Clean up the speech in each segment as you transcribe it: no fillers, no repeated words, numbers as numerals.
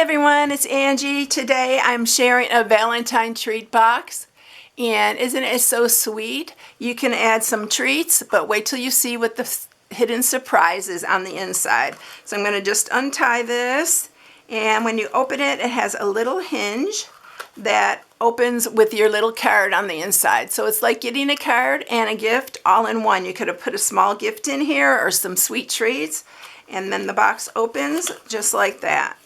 everyone, it's Angie. Today I'm sharing a Valentine treat box, and isn't it so sweet? You can add some treats, but wait till you see what the hidden surprise is on the inside. So I'm going to just untie this, and when you open it, it has a little hinge that opens with your little card on the inside. So it's like getting a card and a gift all in one. You could have put a small gift in here or some sweet treats, and then the box opens just like that.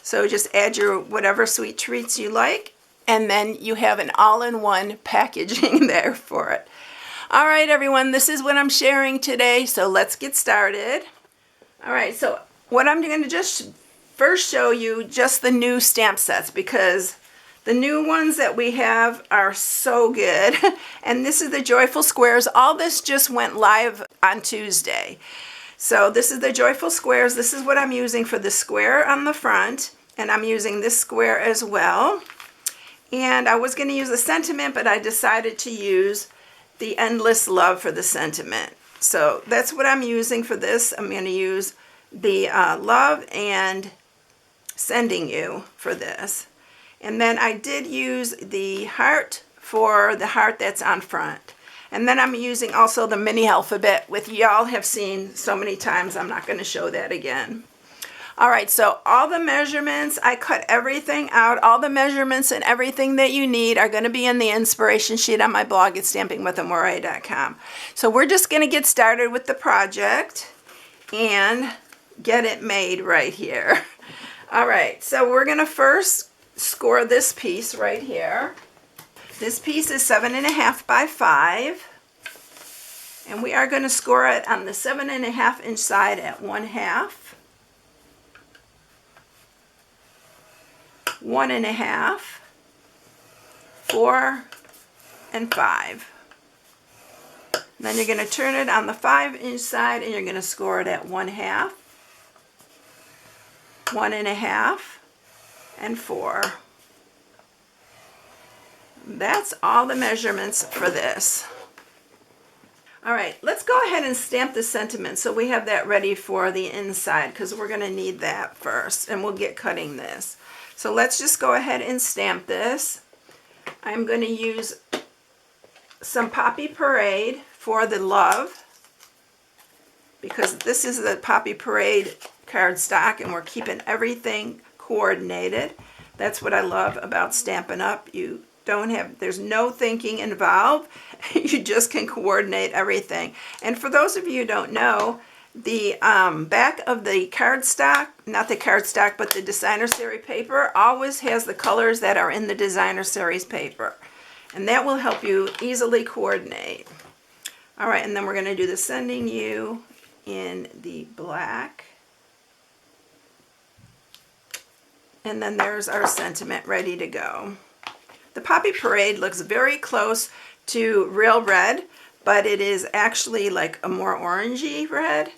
So just add your whatever sweet treats you like, and then you have an all-in-one packaging there for it. All right, everyone, this is what I'm sharing today, so let's get started. All right, so what I'm going to just first show you just the new stamp sets, because the new ones that we have are so good. And this is the Joyful Squares. All this just went live on Tuesday. So this is the Joyful Squares. This is what I'm using for the square on the front, and I'm using this square as well. And I was going to use a sentiment, but I decided to use the Endless Love for the sentiment. So that's what I'm using for this. I'm going to use the Love and Sending You for this. And then I did use the heart for the heart that's on front. And then I'm using also the mini alphabet, which y'all have seen so many times. I'm not going to show that again. All right, so all the measurements, I cut everything out. All the measurements and everything that you need are going to be in the inspiration sheet on my blog at StampingWithAmore.com. So we're just going to get started with the project and get it made right here. All right, so we're going to first score this piece right here. This piece is 7.5 by 5, and we are going to score it on the 7.5 inch side at 1/2, 1.5, 4, and 5. And then you're going to turn it on the 5 inch side, and you're going to score it at 1/2, 1.5, and 4. That's all the measurements for this. All right, let's go ahead and stamp the sentiment so we have that ready for the inside, because we're going to need that first, and we'll get cutting this. So let's just go ahead and stamp this. I'm going to use some Poppy Parade for the love, because this is the Poppy Parade cardstock, and we're keeping everything coordinated. That's what I love about Stampin' Up. There's no thinking involved. You just can coordinate everything. And for those of you who don't know, the back of the cardstock, not the cardstock, but the designer series paper, always has the colors that are in the designer series paper. And that will help you easily coordinate. All right, and then we're going to do the Sending You in the black. And then there's our sentiment ready to go. The Poppy Parade looks very close to real red, but it is actually like a more orangey red.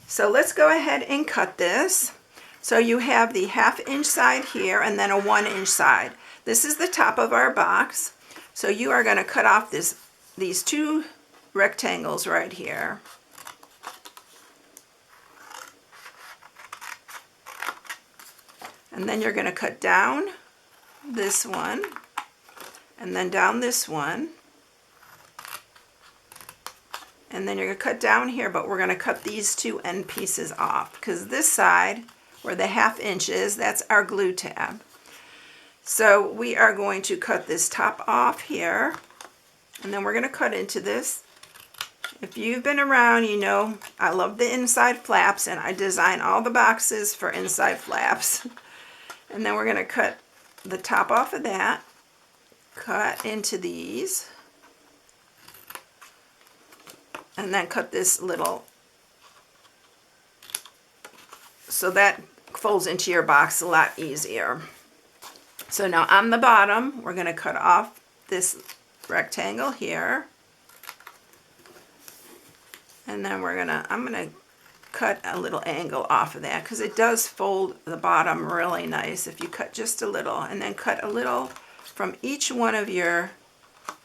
So let's go ahead and cut this. So you have the 1/2 inch side here, and then a 1 inch side. This is the top of our box. So you are going to cut off these two rectangles right here. And then you're going to cut down this one, and then down this one, and then you're going to cut down here, but we're going to cut these two end pieces off, because this side, where the 1/2 inch is, that's our glue tab. So we are going to cut this top off here, and then we're going to cut into this. If you've been around, you know I love the inside flaps, and I design all the boxes for inside flaps. And then we're going to cut the top off of that, cut into these, and then cut this little, so that folds into your box a lot easier. So now on the bottom, we're going to cut off this rectangle here, and then I'm going to cut a little angle off of that, because it does fold the bottom really nice if you cut just a little, and then cut a little from each one of your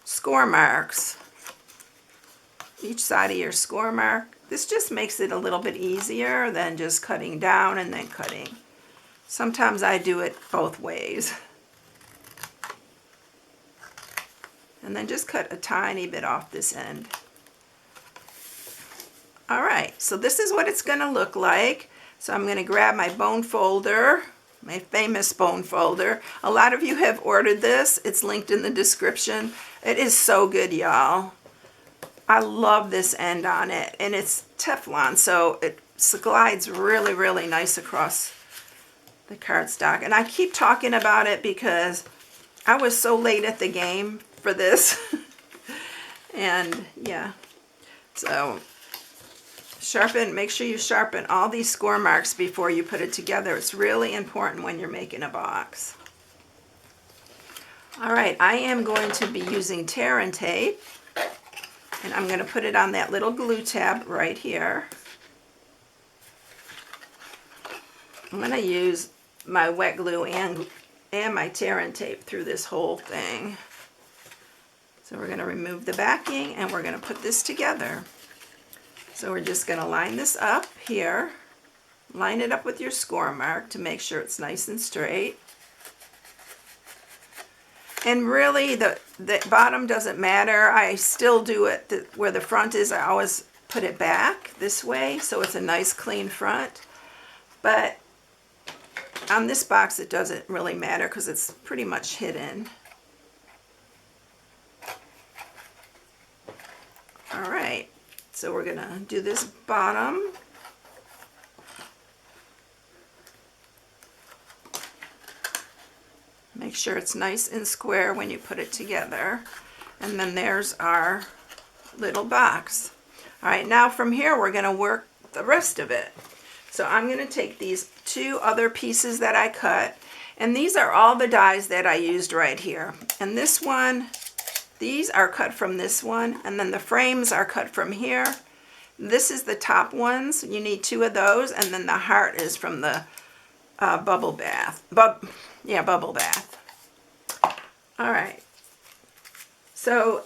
score marks, each side of your score mark. This just makes it a little bit easier than just cutting down and then cutting Sometimes I do it both ways. And then just cut a tiny bit off this end. Alright, so this is what it's going to look like. So I'm going to grab my bone folder, my famous bone folder. A lot of you have ordered this. It's linked in the description. It is so good, y'all. I love this end on it. And it's Teflon, so it glides really, really nice across the cardstock. And I keep talking about it because I was so late at the game for this. And yeah, so make sure you sharpen all these score marks before you put it together. It's really important when you're making a box. All right, I am going to be using tear and tape, and I'm going to put it on that little glue tab right here. I'm going to use my wet glue and my tear and tape through this whole thing. So we're going to remove the backing and we're going to put this together. So we're just going to line this up here. Line it up with your score mark to make sure it's nice and straight. And really the bottom doesn't matter. I still do it where the front is. I always put it back this way so it's a nice clean front. But on this box it doesn't really matter because it's pretty much hidden. All right, so we're gonna do this bottom. Make sure it's nice and square when you put it together. And then there's our little box. All right, now from here we're gonna work the rest of it. So I'm gonna take these two other pieces that I cut, and these are all the dies that I used right here. And this one, these are cut from this one, and then the frames are cut from here. This is the top ones. You need two of those, and then the heart is from the bubble bath. Bubble bath. All right. So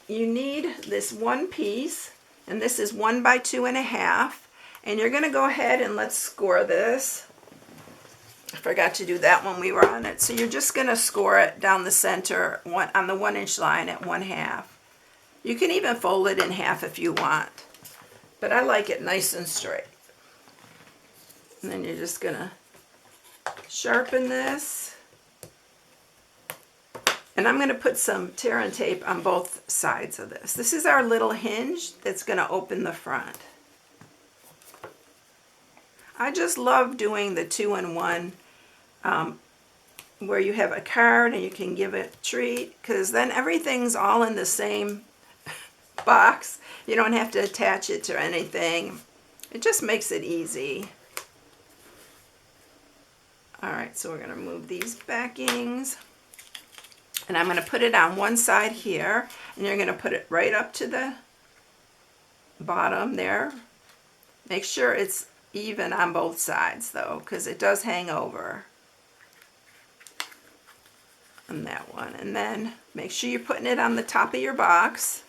you need this one piece, and this is 1 by 2.5, and you're going to go ahead and let's score this. I forgot to do that when we were on it. So you're just going to score it down the center on the 1-inch line at 1/2. You can even fold it in half if you want, but I like it nice and straight. And then you're just going to sharpen this. And I'm going to put some tear and tape on both sides of this. This is our little hinge that's going to open the front. I just love doing the 2-in-1 where you have a card and you can give it a treat, because then everything's all in the same box. You don't have to attach it to anything. It just makes it easy. All right, so we're going to move these backings. And I'm going to put it on one side here, and you're going to put it right up to the bottom there. Make sure it's even on both sides though, because it does hang over on that one. And then make sure you're putting it on the top of your box,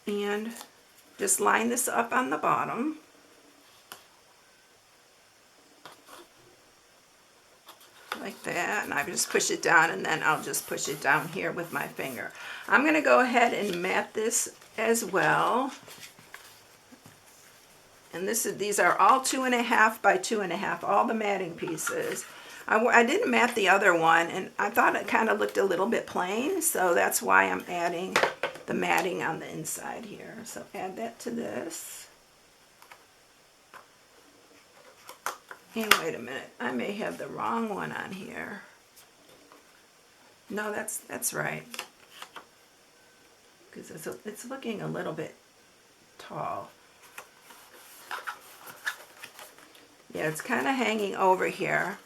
and just line this up on the bottom. Like that, and I just push it down, and then I'll just push it down here with my finger. I'm going to go ahead and mat this as well. And these are all 2.5 by 2.5, all the matting pieces. I didn't mat the other one, and I thought it kind of looked a little bit plain, so that's why I'm adding the matting on the inside here. So add that to this. And wait a minute, I may have the wrong one on here. No, that's right, because it's looking a little bit tall. Yeah, it's kind of hanging over here.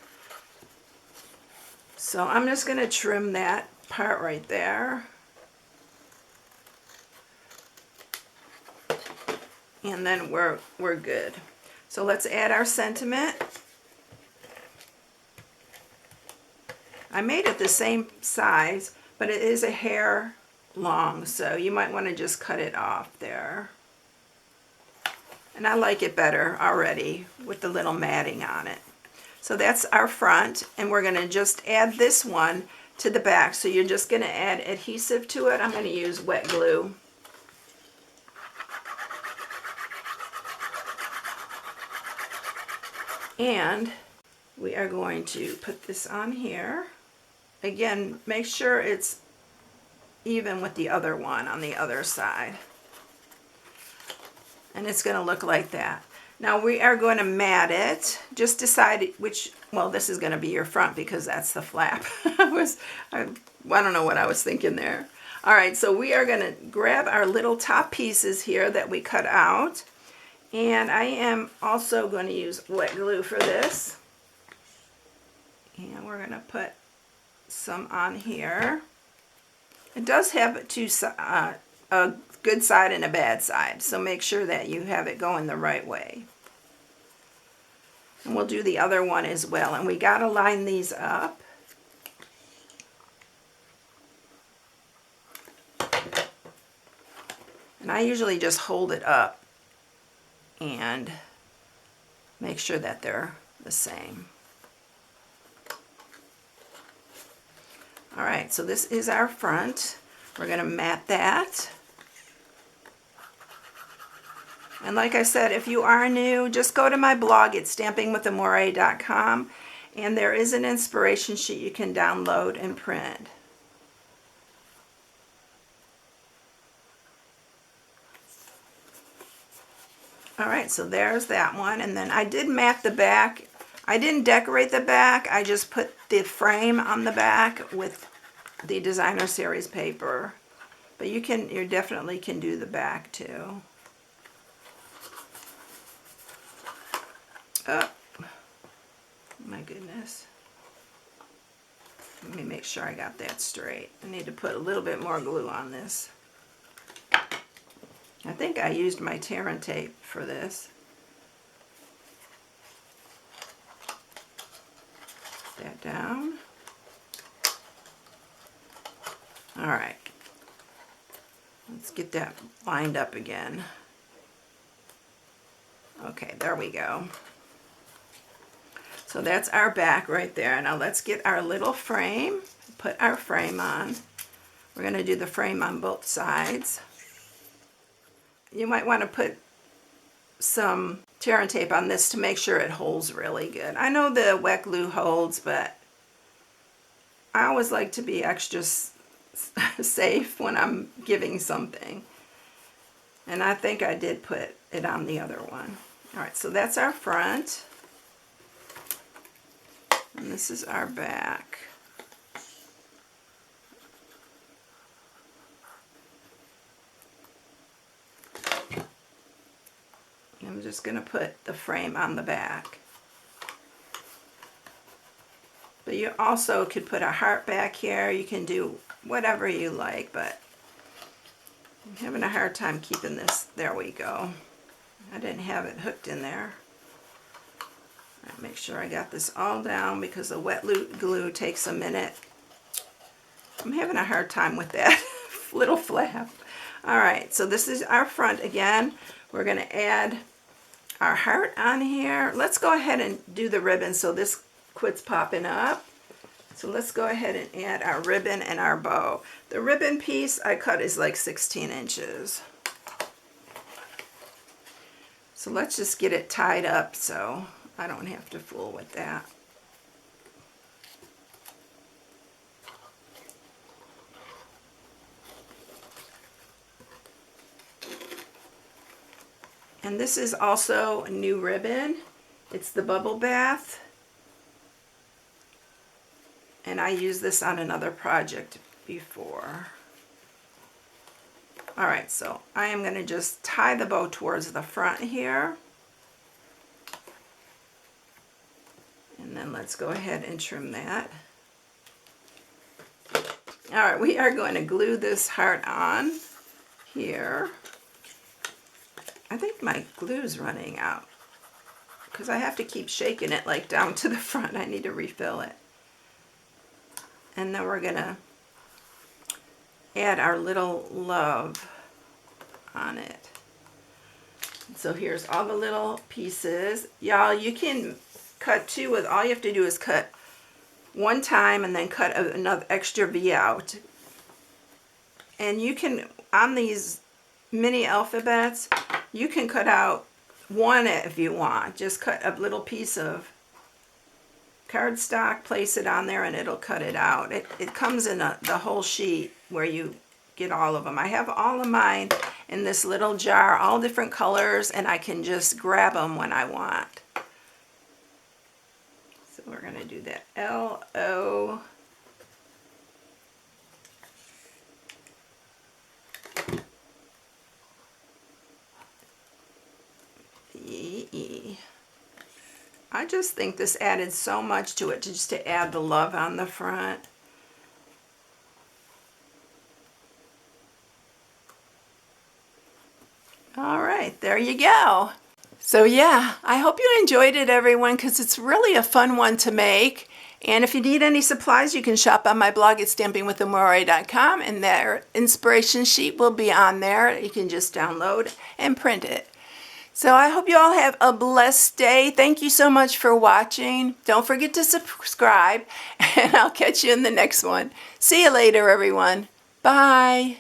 So I'm just going to trim that part right there. And then we're good. So let's add our sentiment. I made it the same size, but it is a hair long, so you might want to just cut it off there. And I like it better already with the little matting on it. So that's our front, and we're going to just add this one to the back. So you're just going to add adhesive to it. I'm going to use wet glue. And we are going to put this on here. Again, make sure it's even with the other one on the other side. And it's going to look like that. Now we are going to mat it. Just decide which, well, this is going to be your front because that's the flap. I don't know what I was thinking there. All right, so we are going to grab our little top pieces here that we cut out. And I am also going to use wet glue for this. And we're going to put some on here. It does have a good side and a bad side, so make sure that you have it going the right way. And we'll do the other one as well, and we got to line these up. And I usually just hold it up and make sure that they're the same. All right, so this is our front. We're going to mat that. And like I said, if you are new, just go to my blog at stampingwithamore.com, and there is an inspiration sheet you can download and print. All right, so there's that one. And then I did mat the back. I didn't decorate the back. I just put the frame on the back with the designer series paper. But you definitely can do the back too. Oh, my goodness. Let me make sure I got that straight. I need to put a little bit more glue on this. I think I used my tear and tape for this. Put that down. All right. Let's get that lined up again. Okay, there we go. So that's our back right there. Now let's get our little frame, put our frame on. We're going to do the frame on both sides. You might want to put some tear and tape on this to make sure it holds really good. I know the wet glue holds, but I always like to be extra safe when I'm giving something. And I think I did put it on the other one. All right, so that's our front. And this is our back. I'm just going to put the frame on the back. But you also could put a heart back here. You can do whatever you like, but I'm having a hard time keeping this. There we go. I didn't have it hooked in there. All right, make sure I got this all down because the wet glue takes a minute. I'm having a hard time with that little flap. All right, so this is our front again. We're going to add our heart on here. Let's go ahead and do the ribbon so this quits popping up. So let's go ahead and add our ribbon and our bow. The ribbon piece I cut is like 16 inches. So let's just get it tied up so I don't have to fool with that. And this is also a new ribbon. It's the Bubble Bath. And I used this on another project before. All right, so I am going to just tie the bow towards the front here. And then let's go ahead and trim that. All right, we are going to glue this heart on here. I think my glue's running out because I have to keep shaking it like down to the front. I need to refill it. And then we're going to add our little love on it. So here's all the little pieces. Y'all, you can cut two with, all you have to do is cut one time and then cut another extra V out. And you can, on these mini alphabets, you can cut out one if you want. Just cut a little piece of cardstock, place it on there, and it'll cut it out. It comes in the whole sheet where you get all of them. I have all of mine in this little jar, all different colors, and I can just grab them when I want. So we're going to do that L-O. E. I just think this added so much to it, just to add the love on the front. All right, there you go. So yeah, I hope you enjoyed it, everyone, because it's really a fun one to make. And if you need any supplies, you can shop on my blog at StampingWithAmore.com, and their inspiration sheet will be on there. You can just download and print it. So I hope you all have a blessed day. Thank you so much for watching. Don't forget to subscribe, and I'll catch you in the next one. See you later, everyone. Bye.